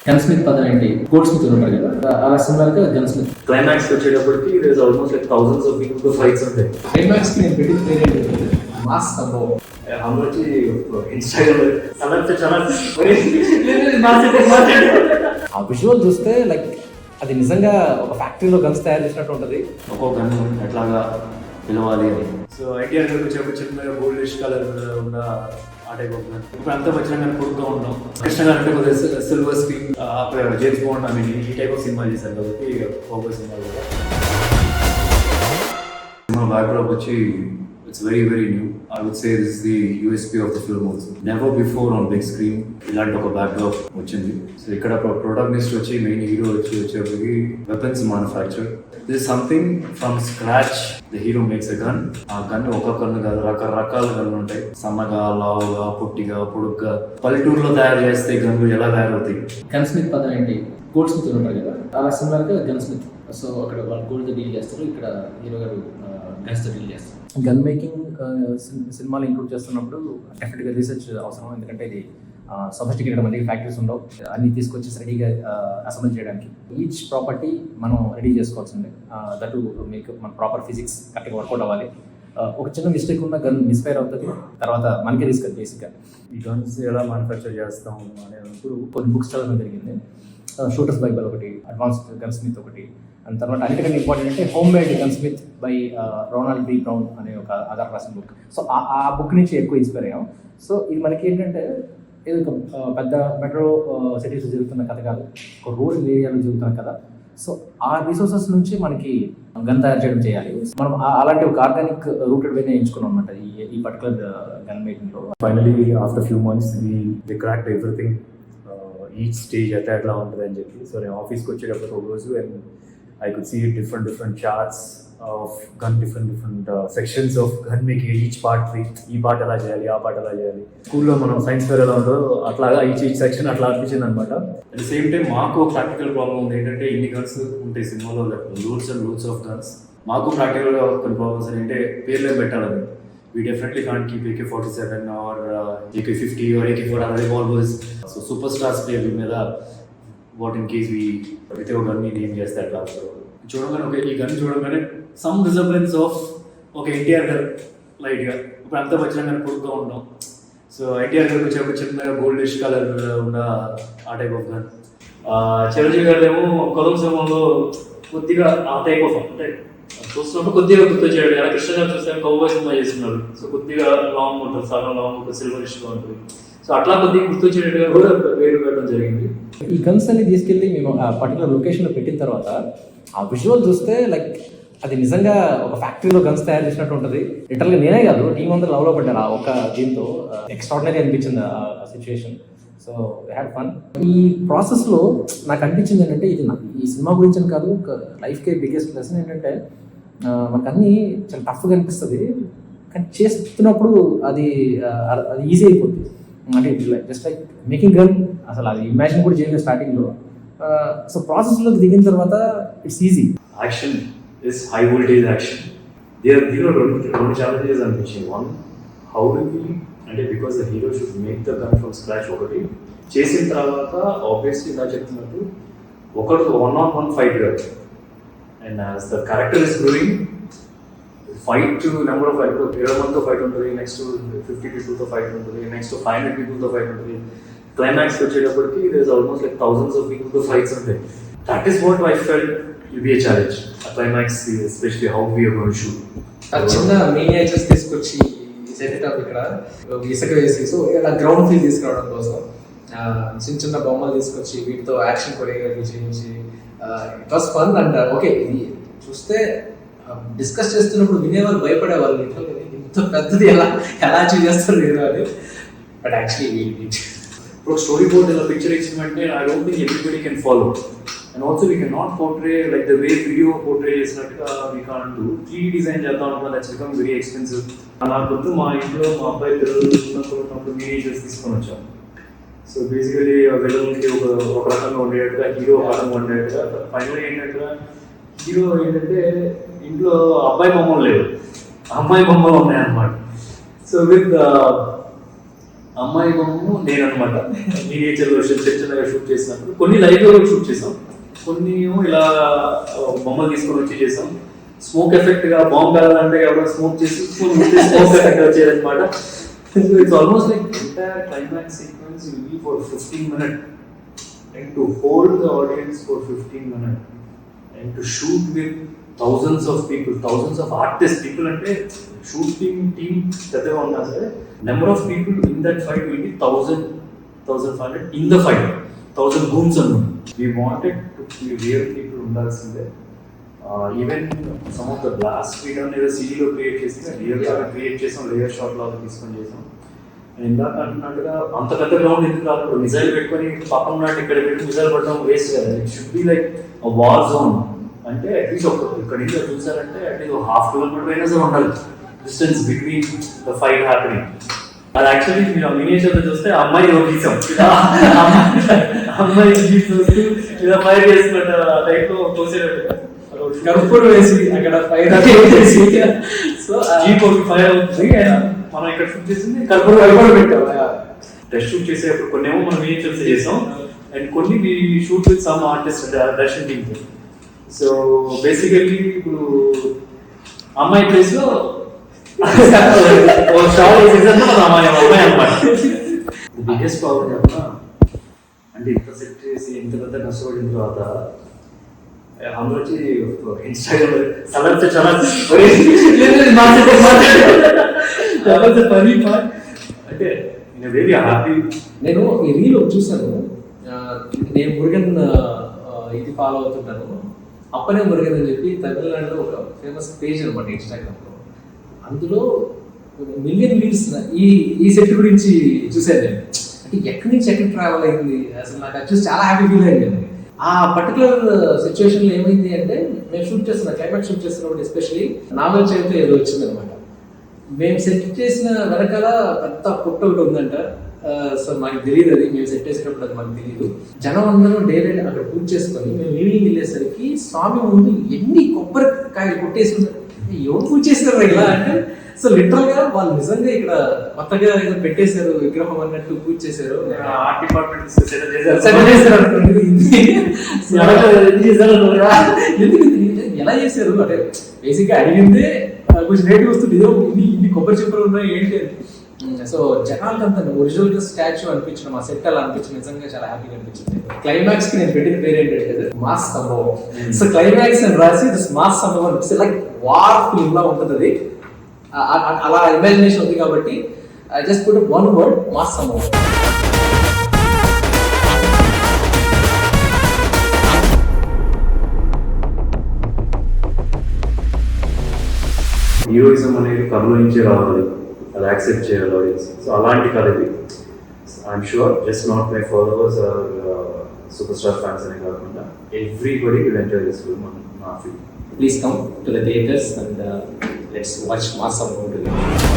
Gun Smith పదనేంటి goldsmith ఉంటారు కదా, అలా సిమిలర్ గా గన్ స్మిత్. క్లైమాక్స్ వచ్చేటప్పటికి there is almost like thousands of people తో ఫైట్స్ ఉంటాయి. క్లైమాక్స్ కి నేను పెట్టిన పేరు ఏంటి? మాస్ సంభవం. हमलोची ఇన్‌స్టాగ్రామ్ చాలా ఆ విజువల్ చూస్తే లైక్ అది నిజంగా ఒక ఫ్యాక్టరీలో గన్స్ తయారు చేసినట్టు ఉంటుంది. ఒక్కో గన్ ఎట్లాగా పిలవాలి అని. సో ఐటీఆర్ గారికి వచ్చేప్పుడు చిన్నగా గోల్డిష్ కలర్ ఉన్న ఆ టైప్ ఆఫ్ గన్. ఇప్పుడు అంతా వచ్చిన కానీ కొడుతూ ఉంటాం. కృష్ణ గారు అంటే కొద్దిగా సిల్వర్ స్క్రీన్ జేమ్స్ బాండ్ అని ఈ టైప్ ఆఫ్ సినిమా చేశారు కాబట్టి ఒక సినిమా కూడా సినిమా బ్యాక్డ్రాప్ వచ్చి it's very new. I would say this is the USP of the film also. Never before on big screen ఇలాంటి ఒక బ్యాక్డ్రాప్ వచ్చింది. సో ఇక్కడ ప్రొటాగనిస్ట్ వచ్చి మెయిన్ హీరో వచ్చేప్పటికి weapons manufacture. This is something from scratch the hero makes a gun. ఆ gun ఒక gun కాదు, రకరకాల గన్లు ఉంటాయి. సన్నగా, లావుగా, పొట్టిగా, పొడుగ్గా. పల్లెటూరులో తయారు చేస్తే గన్లు ఎలా తయారవుతాయి? గన్ స్మిత్ పదం ఏంటి? గోల్డ్ స్మిత్ ఉంటారు కదా, అలా సిమిలర్ గా గన్ స్మిత్. సో అక్కడ వాళ్ళు గోల్డ్ డీల్ చేస్తారు, ఇక్కడ హీరో గారు గన్స్ తో డీల్ చేస్తారు. గన్ మేకింగ్ సినిమాలు ఇంక్లూడ్ చేస్తున్నప్పుడు డెఫినెట్గా రీసెర్చ్ అవసరం. ఎందుకంటే ఇది సొఫిస్టికేటెడ్ మళ్ళీ ఫ్యాక్టరీస్ ఉండవు, అన్ని తీసుకొచ్చి రెడీగా అసెంబ్లీ చేయడానికి. ఈచ్ ప్రాపర్టీ మనం రెడీ చేసుకోవాల్సిందే. దట్ మీకు మన ప్రాపర్ ఫిజిక్స్ కరెక్ట్గా వర్కౌట్ అవ్వాలి. ఒక చిన్న మిస్టేక్ ఉన్న గన్ మిస్ఫైర్ అవుతుంది, తర్వాత మనకే రిస్క్ అది బేసిక్గా. ఈ గన్స్ ఎలా మ్యానుఫ్యాక్చర్ చేస్తాం అనేటప్పుడు కొన్ని బుక్స్ చదవడం జరిగింది. షూటర్స్ బైబల్ ఒకటి, అడ్వాన్స్డ్ గన్ స్మిత్ ఒకటి, అండ్ తర్వాత అన్నిటికంటే ఇంపార్టెంట్ అంటే homemade gunsmith by Ronald D Brown అనే ఒక ఆధార్ రాసిన బుక్. సో ఆ బుక్ నుంచి ఎక్కువ ఇన్స్పైర్ అయ్యాం. సో ఇది మనకి ఏంటంటే ఇది ఒక పెద్ద మెట్రో సిటీస్లో జరుగుతున్న కథ కాదు, ఒక రూరల్ ఏరియాలో జరుగుతున్న కథ. సో ఆ రిసోర్సెస్ నుంచి మనకి గన్ తయారు చేయడం చేయాలి. మనం అలాంటి ఒక ఆర్గానిక్ రూటెడ్ వేనే ఎంచుకున్నాం అనమాట ఈ పర్టికులర్ గన్ మేకింగ్లో. Finally after few months we cracked everything. Each stage అయితే ఎట్లా ఉంటుంది అని చెప్పి. సో నేను ఆఫీస్కి వచ్చేటప్పుడు ఒక రోజు and I could see different charts of gun, different sections of gun making. Each part ఈ పార్ట్ ఎలా చేయాలి, ఆ పార్ట్ ఎలా చేయాలి. స్కూల్లో మనం సైన్స్ ఫేర్ ఎలా ఉందో అట్లాగా ఈచ్ సెక్షన్ అట్లా అనిపించింది అనమాట. అట్ ద సేమ్ టైం మాకు ప్రాక్టికల్ ప్రాబ్లమ్ ఉంది. ఏంటంటే ఇన్ని గన్స్ ఉంటాయి సినిమాలో, rules and rules of guns. మాకు ప్రాక్టికల్గా కొన్ని ప్రాబ్లమ్స్ ఏంటంటే పేర్లు ఏం పెట్టాలని. We definitely can't keep AK-47 or AK-50 or AK-47 revolvers. So superstars పేర్ల మీద వాట్ ఇన్ కేస్ ప్రతి ఒక్క గన్ని నేమ్ చేస్తే అట్లా చూడగానే ఒక ఈ గన్ చూడగానే సమ్ రిజర్వెన్స్ ఆఫ్ ఒక ఎన్టీఆర్ గారు లైట్గా. ఇప్పుడు అంతా వచ్చిన కానీ కొడుతూ ఉంటాం. సో ఎన్టీఆర్ గారికి వచ్చేప్పుడు చిన్నగా గోల్డిష్ కలర్ ఉన్న ఆ టైప్ ఆఫ్ గన్. చిరంజీవి గారు ఏమో కొలం సమయంలో కొద్దిగా ఆ టైప్ ఆఫ్ అంటే చూస్తున్నప్పుడు కొద్దిగా గుర్తొచ్చాడు. ఎలా కృష్ణ గారు చూస్తే కౌబాయ్ సినిమా చేస్తున్నారు. సో కొద్దిగా లాంగ్ ఉంటుంది, సగం లాంగ్ ఉంటుంది, సిల్వరిష్గా ఉంటుంది. సో అట్లా కొద్దిగా గుర్తొచ్చేటట్టుగా కూడా వేరు పెట్టడం జరిగింది. ఈ గన్స్ అన్ని తీసుకెళ్ళి మేము ఆ పర్టికులర్ లొకేషన్లో పెట్టిన తర్వాత ఆ విజువల్ చూస్తే లైక్ అది నిజంగా ఒక ఫ్యాక్టరీలో గన్స్ తయారు చేసినట్టు ఉంటుంది. లిటరల్గా నేనే కాదు, టీం అందరూ లవ్లో పడ్డారు ఆ ఒక దీంతో. ఎక్స్ట్రాడినరీ అనిపించింది ఆ సిచ్యువేషన్. So had fun. ఈ ప్రాసెస్లో నాకు అనిపించింది ఏంటంటే ఇది ఈ సినిమా గురించి అని కాదు, లైఫ్కే బిగ్గెస్ట్ లెసన్ ఏంటంటే మనకు అన్నీ చాలా టఫ్గా అనిపిస్తుంది, కానీ చేస్తున్నప్పుడు అది ఈజీ అయిపోతుంది. అంటే జస్ట్ లైక్ మేకింగ్ గన్ అసలు అది ఇమాజిన్ కూడా చేయలేదు స్టార్టింగ్లో. సో ప్రాసెస్లోకి దిగిన తర్వాత it's easy. Action is high voltage action. దీనిలో రెండు ఛాలెంజెస్ అనిపించింది. వన్, హౌ డు వి అంటే because the hero should make the gun from scratch. ఒకటి చేసిన తర్వాత ఆబ్వియస్లీ ఇలా చెప్తున్నట్టు ఒకడు 1-on-1 ఫైట్ కాదు. And as the character is growing fight number of fight 20 మందితో ఫైట్ ఉంటుంది, నెక్స్ట్ 50 పీపుల్తో ఫైట్ ఉంటుంది, నెక్స్ట్ 500 పీపుల్తో ఫైట్ ఉంటుంది. క్లైమాక్స్కి వచ్చేటప్పటికి there is almost like thousands of పీపుల్తో ఫైట్స్ ఉంటాయి. That is what I felt will be a challenge. ఆ climax especially how we are going to shoot. చిన్న మినియేచర్స్ తీసుకొచ్చి సెటప్ ఇక్కడ ఇసుక వేసి సో ఇలా గ్రౌండ్ ఫీల్ తీసుకురావడం కోసం చిన్న చిన్న బొమ్మలు తీసుకొచ్చి వీటితో యాక్షన్ కొరియోగ్రఫీ చేయించి it was fun. And okay ఇది చూస్తే డిస్కస్ చేస్తున్నప్పుడు వినేవాళ్ళు భయపడేవాళ్ళు, ఇంత పెద్దది ఎలా అచీవ్ చేస్తారు లేదు అని. బట్ యాక్చువల్లీ ఇప్పుడు స్టోరీ బోర్డ్ ఇలా పిక్చర్ ఇచ్చినట్టే I don't think everybody can follow. And also we can not portray like the way video portray చేసినట్టుగా we can't do. 3D design చేద్దాం అనుకున్నా దట్స్ బికమ్ వెరీ ఎక్స్పెన్సివ్. అలా గుర్తు మా ఇంట్లో మా అబ్బాయి పిల్లలు చూసినప్పుడు మినియేచర్స్ తీసుకొని వచ్చాం. సో బేసికలీ విలన్కి ఒక రకంగా ఉండేట్టుగా, హీరో ఒక రకంగా ఉండేట్టుగా. ఫైనల్ ఏంటంటే హీరో ఏంటంటే ఇంట్లో అబ్బాయి బొమ్మలు లేవు, అమ్మాయి బొమ్మలు ఉన్నాయన్నమాట. సో విత్ అమ్మాయి బొమ్మ నేను అనమాట మినియేచర్లో చిన్న చిన్నగా షూట్ చేసినప్పుడు కొన్ని లైవ్లో షూట్ చేసాం, కొన్ని ఏమో ఇలా బొమ్మలు తీసుకొని వచ్చి చేసాం. స్మోక్ ఎఫెక్ట్ గా బాంబ్ కావాలంటే ఎవరైనా స్మోక్ చేసి స్మోక్ ఎఫెక్ట్ వచ్చేది అనమాట. It's almost like entire climax sequence will be for 15 minutes and to hold the audience for 15 minutes and to shoot with thousands of people, thousands of artists. People అంటే shooting team పెద్దగా ఉన్నా సరే number of people in that fight will be 1,500 in the fight, 1,000 goons అన్నమాట. We wanted to be real people ఉండాల్సిందే. Even some of the blast freedom ఏదో సిటీలో create చేసి real గా క్రియేట్ చేసాం, లేయర్ షాట్ లాగా తీసుకొని చేసాం. ఇందాక అంటున్నట్టుగా అంత పెద్ద గ్రౌండ్ ఎందుకు రాదు, మిజైల్ పెట్టుకొని పక్కన ఉన్నట్టు ఇక్కడ పెట్టి మిజైల్ పడడం వేస్ట్ కదా. It should be like war zone. అంటే అట్లీస్ట్ ఒక ఇక్కడ నుంచి చూసారంటే అట్లీస్ట్ 1/2 kilometer అయినా సరే ఉండాలి distance between the fight happening. అది యాక్చువల్లీ మీరు మినియేచర్లో చూస్తే అమ్మాయి గీసాం, అమ్మాయి చూస్తూ ఇలా ఫైర్ చేసుకున్న టైప్ లో తోసేటట్టు కర్పూరం వేసి అక్కడ ఫైర్ చేసి సో జీప్ ఒకటి ఫైర్ అవుతుంది. మనం ఇక్కడ షూట్ చేసింది కర్పూరం పెట్టాం. టెస్ట్ షూట్ చేసేటప్పుడు కొన్ని ఏమో మనం మినియేచర్స్ చేసాం అండ్ కొన్ని shoot with some artist direction team. So basically ఇప్పుడు అమ్మాయి ప్లేస్ లో అమ్మాయి అనమాట. బిగ్గెస్ట్ ప్రాబ్లం చెప్పిన అంటే ఇంత సెట్ చేసి ఇంత పెద్ద కష్టపడిన తర్వాత అందరూ వచ్చి ఇన్స్టాగ్రామ్ సలర్స్ చాలా పని అంటే నేను వెరీ హ్యాపీ. నేను ఈ రీల్ చూసాను, నేను మురుగన్ ఇది ఫాలో అవుతుంటాను, అప్పనే మురుగన్ అని చెప్పి తమిళనాడులో ఒక ఫేమస్ పేజ్ అనమాట ఇన్స్టాగ్రామ్లో. అందులో మిలియన్ వ్యూస్ ఈ సెట్ గురించి చూశాను నేను. అంటే ఎక్కడి నుంచి ఎక్కడ ట్రావెల్ అయింది అసలు నాకు అది చూసి చాలా హ్యాపీ ఫీల్ అయింది. ఆ పర్టికులర్ సిచ్యువేషన్లో ఏమైంది అంటే మేము షూట్ చేస్తున్న క్లైమాక్స్ షూట్ చేస్తున్నప్పుడు ఎస్పెషల్లీ నావల్ చేతితో ఏదో వచ్చిందనమాట. మేము సెట్ చేసిన వెనకాల పెద్ద పుట్ట ఒకటి ఉందంట. సో మాకు తెలియదు, అది మేము సెట్ చేసేటప్పుడు అది మాకు తెలియదు. జనం అందరూ డే నైట్ అక్కడ పూజ చేసుకొని మేము ఈవినింగ్ వెళ్ళేసరికి స్వామి ముందు ఎన్ని కొబ్బరికాయలు కొట్టేసి ఉన్నారు. ఎవరు పూజ చేస్తారు ఇలా అంటే సో లిటరల్ గా వాళ్ళు నిజంగా ఇక్కడ కొత్తగా ఏదో పెట్టేశారు విగ్రహం అన్నట్టు పూజ చేశారు. ఆర్ట్ డిపార్ట్మెంట్ ఎలా చేశారు అంటే బేసిక్ గా అడిగిందే కొంచెం రేట్ వస్తుంది, ఇదో ఇన్ని కొబ్బరి చెప్పులు ఉన్నాయి ఏంటి. సో జనాలకంతా ఒరిజినల్ గా స్టాచ్యూ అనిపించడం, ఆ సెట్ అలా అనిపించడం నిజంగా చాలా హ్యాపీగా అనిపించింది. క్లైమాక్స్ కి నేను పెట్టిన పేరు ఏంటంటే మాస్ సంభవం. సో క్లైమాక్స్ అని రాసి మాస్ సంభవం అనిపిస్తే లైక్ వార్ ఫిల్మ్ లా ఉంటుంది అది. అలా ఇమాజినేషన్ ఉంది కాబట్టి I just put one word, mass సంభవం. హీరోయిజం అనేది కథ నుంచే రావాలి, అది యాక్సెప్ట్ చేయాలి ఆడియన్స్. సో అలాంటి కథ ఇది. I'm sure just not my followers are superstar fans అనే కాకుండా everybody will enjoy this film నా feel. Please come to the theaters and let's watch Mass Sambavam together.